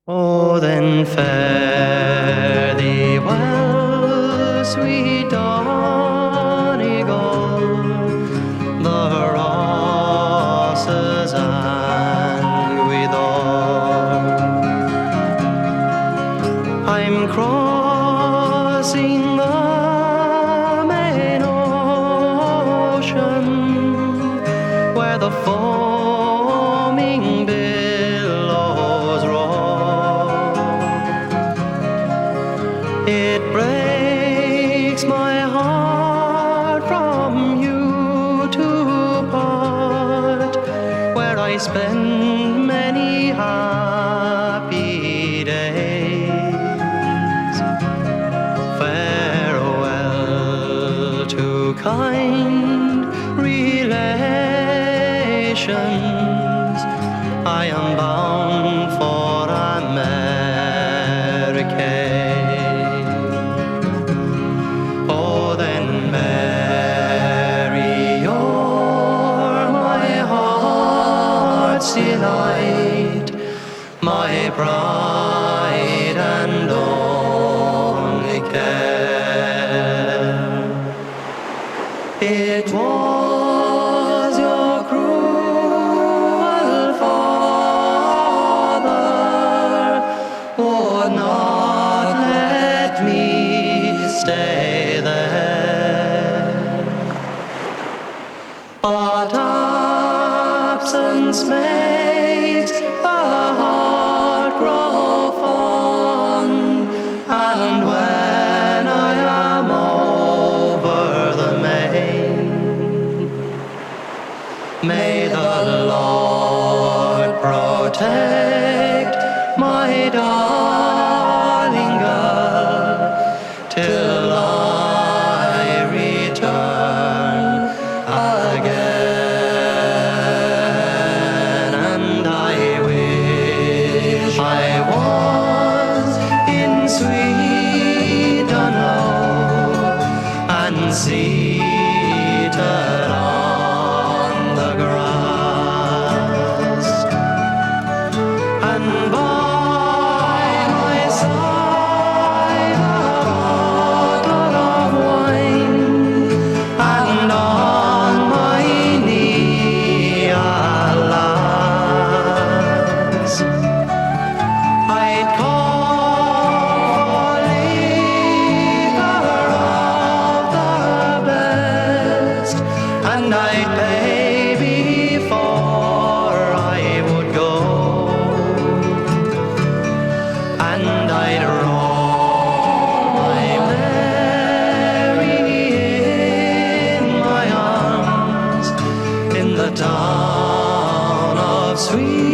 Oh, then fare thee well, sweet Donegal, the rosses and withal. I'm crossing the main ocean, where the foaming billows roll. It breaks my heart from you to part, where I spend many happy days. Farewell to kind relations, I am bound for America. Oh, then Mary, you're my heart's delight, my pride and only care. It was your cruel father would not let me stay there, but absence makes the heart grow fond, and when I am over the main, may the Lord protect my darling girl till I return again. And I wish I was in sweet Dunlow and seated on the grass, and by my side a bottle of wine, and on my knee a lass. I'd call for liquor of the best, and I'd pay before I would go, and I'd roll my Mary in my arms in the town of sweet